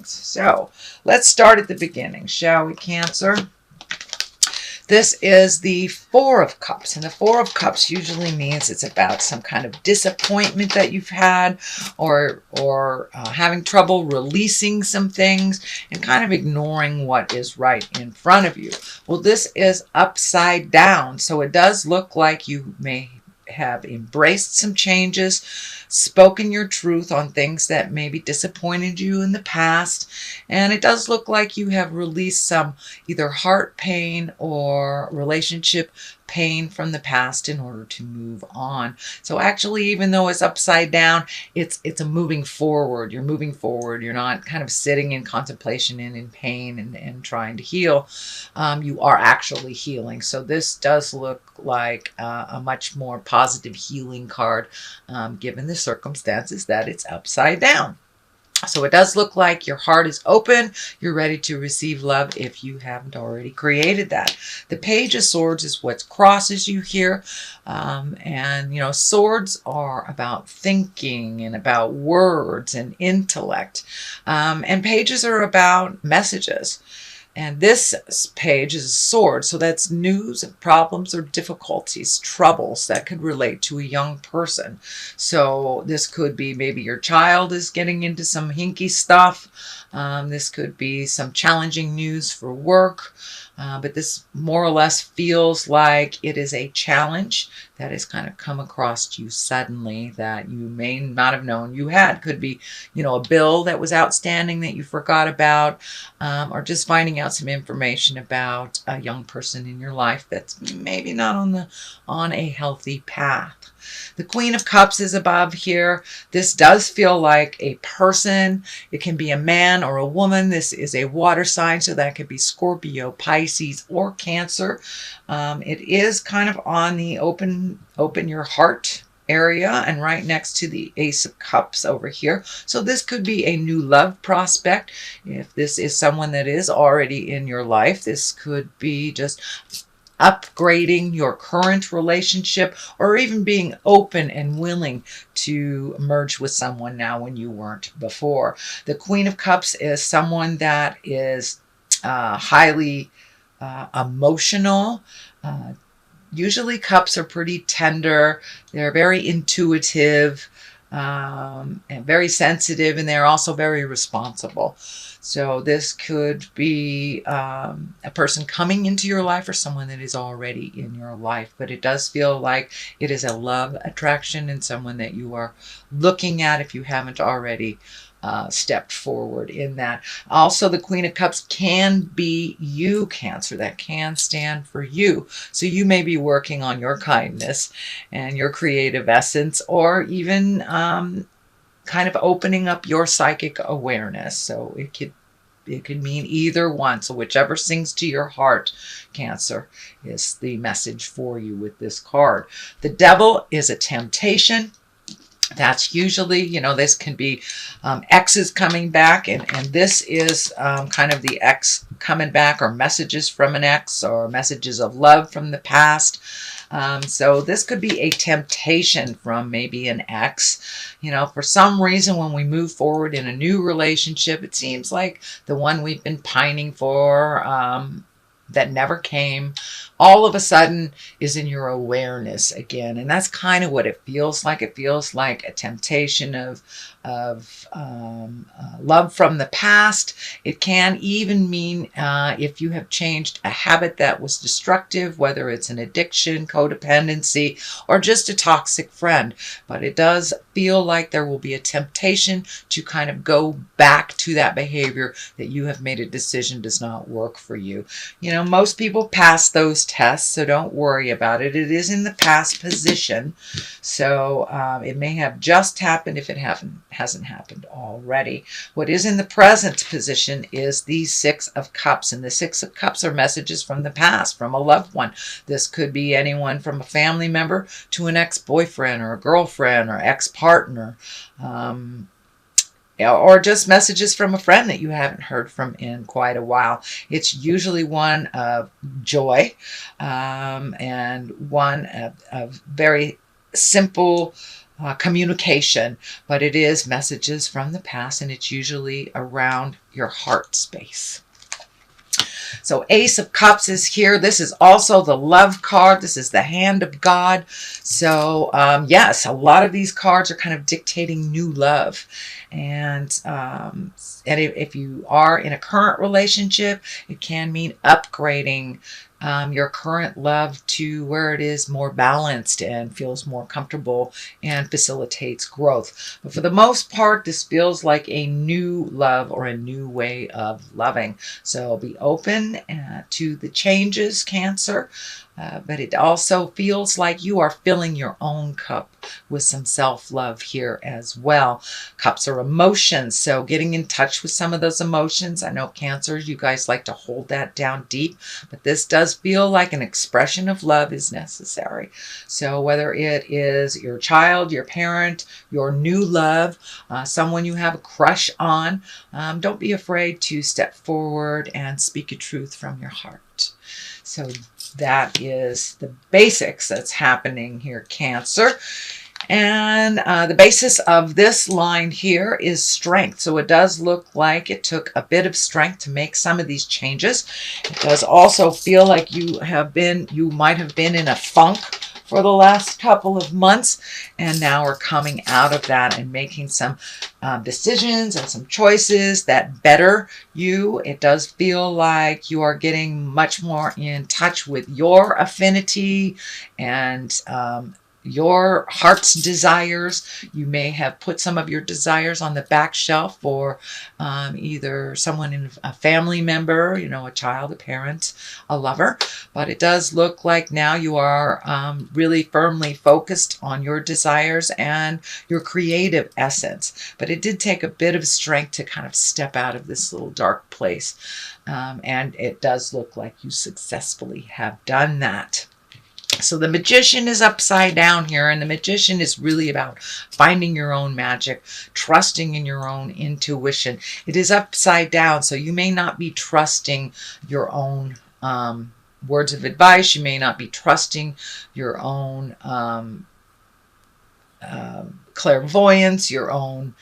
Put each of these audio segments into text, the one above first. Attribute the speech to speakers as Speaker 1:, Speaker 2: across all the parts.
Speaker 1: readings. So let's start at the beginning, shall we, Cancer? This is the Four of Cups, and the Four of Cups usually means it's about some kind of disappointment that you've had, or having trouble releasing some things and kind of ignoring what is right in front of you. Well, this is upside down, so it does look like you may have embraced some changes, spoken your truth on things that maybe disappointed you in the past, and it does look like you have released some either heart pain or relationship pain from the past in order to move on. So actually, even though it's upside down, it's a moving forward. You're moving forward. You're not kind of sitting in contemplation and in pain and trying to heal. You are actually healing. So this does look like a much more positive healing card, given the circumstances that it's upside down. So it does look like your heart is open. You're ready to receive love if you haven't already created that. The Page of Swords is what crosses you here. And, you know, swords are about thinking and about words and intellect. And pages are about messages. And this page is a sword, so that's news, problems, or difficulties, troubles that could relate to a young person. So this could be maybe your child is getting into some hinky stuff. This could be some challenging news for work. But this more or less feels like it is a challenge that has kind of come across you suddenly that you may not have known you had. Could be, you know, a bill that was outstanding that you forgot about, or just finding out some information about a young person in your life that's maybe not on a healthy path. The Queen of Cups is above here. This does feel like a person. It can be a man or a woman. This is a water sign, so that could be Scorpio, Pisces, or Cancer. It is kind of on the open your heart area and right next to the Ace of Cups over here. So this could be a new love prospect. If this is someone that is already in your life, this could be just upgrading your current relationship, or even being open and willing to merge with someone now when you weren't before. The Queen of Cups is someone that is highly emotional. Usually cups are pretty tender. They're very intuitive, and very sensitive, and they're also very responsible. So this could be a person coming into your life or someone that is already in your life. But it does feel like it is a love attraction and someone that you are looking at if you haven't already stepped forward in that. Also, the Queen of Cups can be you, Cancer. That can stand for you. So you may be working on your kindness and your creative essence, or even kind of opening up your psychic awareness. So it could mean either one. So whichever sings to your heart, Cancer, is the message for you with this card. The Devil is a temptation. That's usually, you know, this can be exes coming back, and this is kind of the ex coming back, or messages from an ex, or messages of love from the past. So this could be a temptation from maybe an ex. You know, for some reason, when we move forward in a new relationship, it seems like the one we've been pining for, that never came, all of a sudden is in your awareness again. And that's kind of what it feels like. It feels like a temptation of love from the past. It can even mean if you have changed a habit that was destructive, whether it's an addiction, codependency, or just a toxic friend. But it does feel like there will be a temptation to kind of go back to that behavior that you have made a decision does not work for you. You know, most people pass those tests, so don't worry about it. It is in the past position, so it may have just happened if it hasn't happened already. What is in the present position is the Six of Cups, and the Six of Cups are messages from the past, from a loved one. This could be anyone from a family member to an ex-boyfriend or a girlfriend or ex-partner, or just messages from a friend that you haven't heard from in quite a while. It's usually one of joy, and one of very simple communication, but it is messages from the past, and it's usually around your heart space. So Ace of Cups is here. This is also the love card. This is the hand of God. So yes, a lot of these cards are kind of dictating new love. And if you are in a current relationship, it can mean upgrading your current love to where it is more balanced and feels more comfortable and facilitates growth. But for the most part, this feels like a new love or a new way of loving. So be open to the changes, Cancer. But it also feels like you are filling your own cup with some self-love here as well. Cups are emotions, so getting in touch with some of those emotions. I know Cancers, you guys like to hold that down deep, but this does feel like an expression of love is necessary. So whether it is your child, your parent, your new love, someone you have a crush on, don't be afraid to step forward and speak a truth from your heart. So that is the basics that's happening here, Cancer. And the basis of this line here is strength. So it does look like it took a bit of strength to make some of these changes. It does also feel like you might have been in a funk for the last couple of months, and now we're coming out of that and making some decisions and some choices that better you. It does feel like you are getting much more in touch with your affinity and your heart's desires. You may have put some of your desires on the back shelf for either someone in a family member, a child, a parent, a lover. But it does look like now you are really firmly focused on your desires and your creative essence. But it did take a bit of strength to kind of step out of this little dark place. And it does look like you successfully have done that. So the Magician is upside down here, and the Magician is really about finding your own magic, trusting in your own intuition. It is upside down, so you may not be trusting your own words of advice. You may not be trusting your own clairvoyance, your own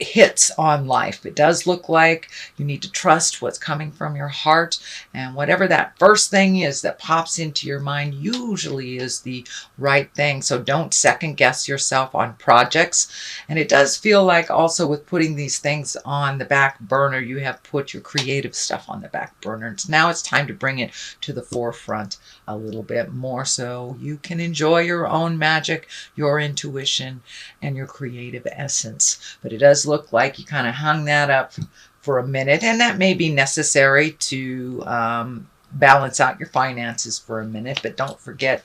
Speaker 1: hits on life. It does look like you need to trust what's coming from your heart, and whatever that first thing is that pops into your mind usually is the right thing. So don't second guess yourself on projects. And it does feel like also with putting these things on the back burner, you have put your creative stuff on the back burner. Now it's time to bring it to the forefront a little bit more so you can enjoy your own magic, your intuition, and your creative essence. But it does look like you kind of hung that up for a minute, and that may be necessary to balance out your finances for a minute, but don't forget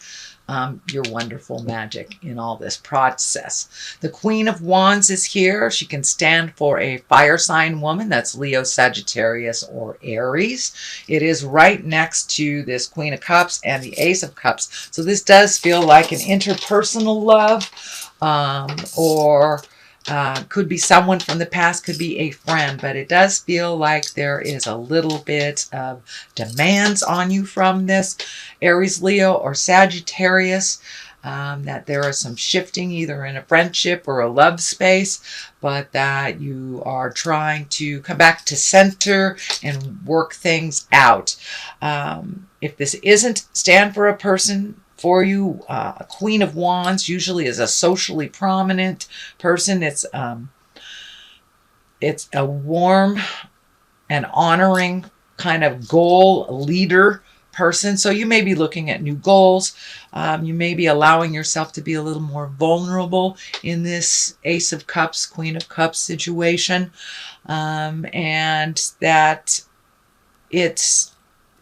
Speaker 1: your wonderful magic in all this process. The Queen of Wands is here. She can stand for a fire sign woman. That's Leo, Sagittarius, or Aries. It is right next to this Queen of Cups and the Ace of Cups. So this does feel like an interpersonal love, or could be someone from the past, could be a friend, but it does feel like there is a little bit of demands on you from this Aries, Leo, or Sagittarius, that there is some shifting either in a friendship or a love space, but that you are trying to come back to center and work things out. If this isn't stand for a person, for you, a Queen of Wands usually is a socially prominent person. It's a warm and honoring kind of goal leader person. So you may be looking at new goals. You may be allowing yourself to be a little more vulnerable in this Ace of Cups, Queen of Cups situation, and that it's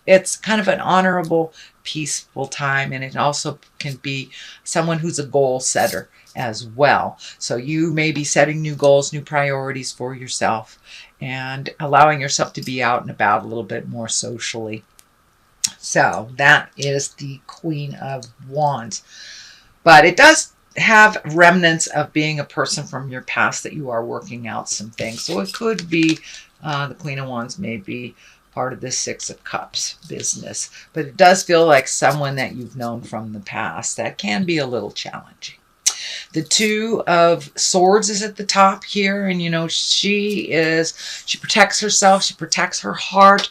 Speaker 1: kind of an honorable, peaceful time, and it also can be someone who's a goal setter as well. So you may be setting new goals, new priorities for yourself, and allowing yourself to be out and about a little bit more socially. So that is the Queen of Wands. But it does have remnants of being a person from your past that you are working out some things. So it could be the Queen of Wands may be part of this Six of Cups business. But it does feel like someone that you've known from the past. That can be a little challenging. The Two of Swords is at the top here, and she protects herself, she protects her heart,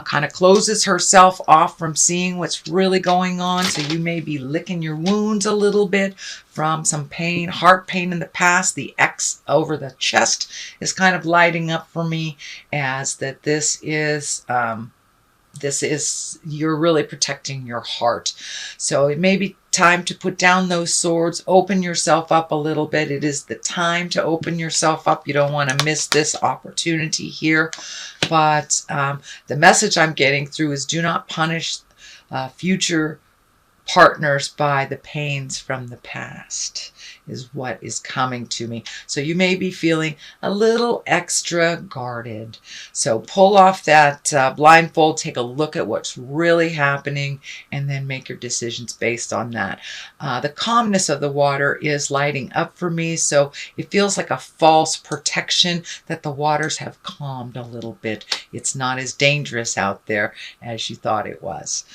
Speaker 1: kind of closes herself off from seeing what's really going on. So you may be licking your wounds a little bit from some pain, heart pain in the past. The X over the chest is kind of lighting up for me as that this is you're really protecting your heart. So it may be time to put down those swords, open yourself up a little bit. It is the time to open yourself up. You don't want to miss this opportunity here. But the message I'm getting through is do not punish future partners by the pains from the past, is what is coming to me. So you may be feeling a little extra guarded. So pull off that blindfold, take a look at what's really happening, and then make your decisions based on that. The calmness of the water is lighting up for me, so it feels like a false protection that the waters have calmed a little bit. It's not as dangerous out there as you thought it was.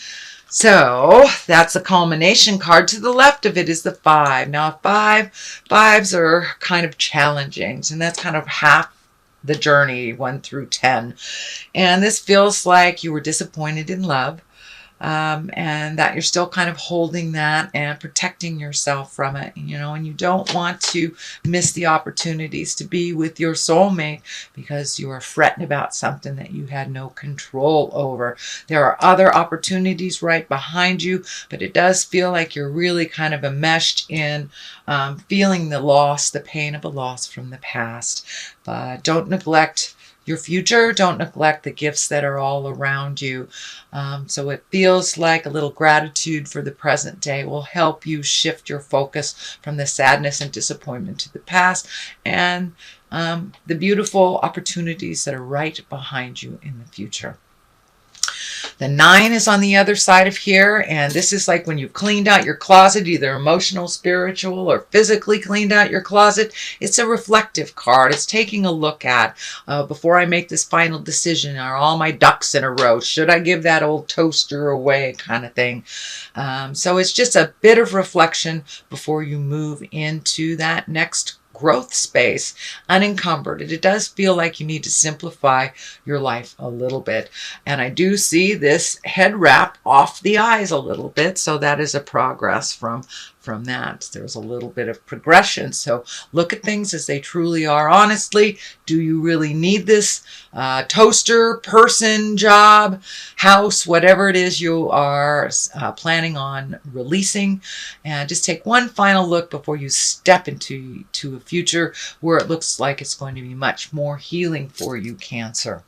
Speaker 1: So that's the culmination card. To the left of it is the 5. Now fives are kind of challenging, and that's kind of half the journey, 1 through 10. And this feels like you were disappointed in love, and that you're still kind of holding that and protecting yourself from it, and you don't want to miss the opportunities to be with your soulmate because you are fretting about something that you had no control over. There are other opportunities right behind you, but it does feel like you're really kind of enmeshed in feeling the loss, the pain of a loss from the past. But don't neglect your future. Don't neglect the gifts that are all around you. So it feels like a little gratitude for the present day will help you shift your focus from the sadness and disappointment to the past and the beautiful opportunities that are right behind you in the future. The 9 is on the other side of here, and this is like when you've cleaned out your closet, either emotional, spiritual, or physically cleaned out your closet. It's a reflective card. It's taking a look at, before I make this final decision, are all my ducks in a row? Should I give that old toaster away, kind of thing? So it's just a bit of reflection before you move into that next growth space, unencumbered. It does feel like you need to simplify your life a little bit. And I do see this head wrap off the eyes a little bit. So that is a progress from that. There's a little bit of progression. So look at things as they truly are. Honestly, do you really need this toaster, person, job, house, whatever it is you are planning on releasing? And just take one final look before you step into a future where it looks like it's going to be much more healing for you, Cancer.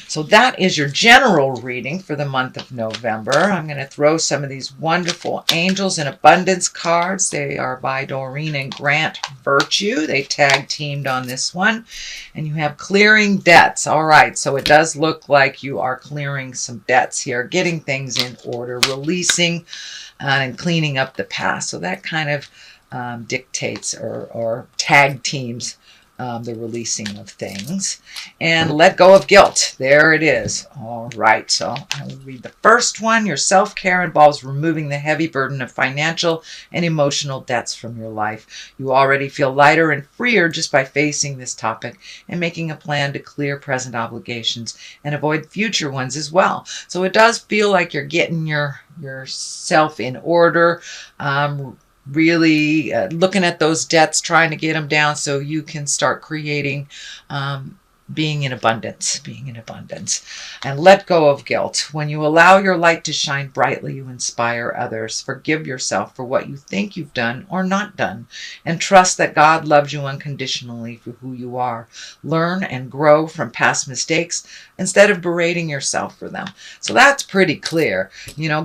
Speaker 1: So that is your general reading for the month of November. I'm going to throw some of these wonderful Angels in Abundance cards. They are by Doreen and Grant Virtue. They tag teamed on this one. And you have Clearing Debts. All right, so it does look like you are clearing some debts here, getting things in order, releasing and cleaning up the past. So that kind of dictates or tag teams the releasing of things. And let go of guilt. There it is. All right, so I will read the first one. Your self-care involves removing the heavy burden of financial and emotional debts from your life. You already feel lighter and freer just by facing this topic and making a plan to clear present obligations and avoid future ones as well. So it does feel like you're getting yourself in order, really looking at those debts, trying to get them down so you can start creating being in abundance. And let go of guilt. When you allow your light to shine brightly, you inspire others. Forgive yourself for what you think you've done or not done, and trust that God loves you unconditionally for who you are. Learn and grow from past mistakes instead of berating yourself for them. So that's pretty clear.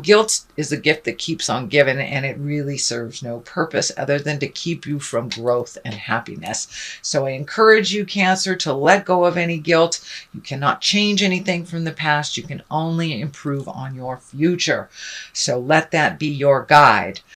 Speaker 1: Guilt is a gift that keeps on giving, and it really serves no purpose other than to keep you from growth and happiness. So I encourage you, Cancer, to let go of any guilt. You cannot change anything from the past. You can only improve on your future. So let that be your guide.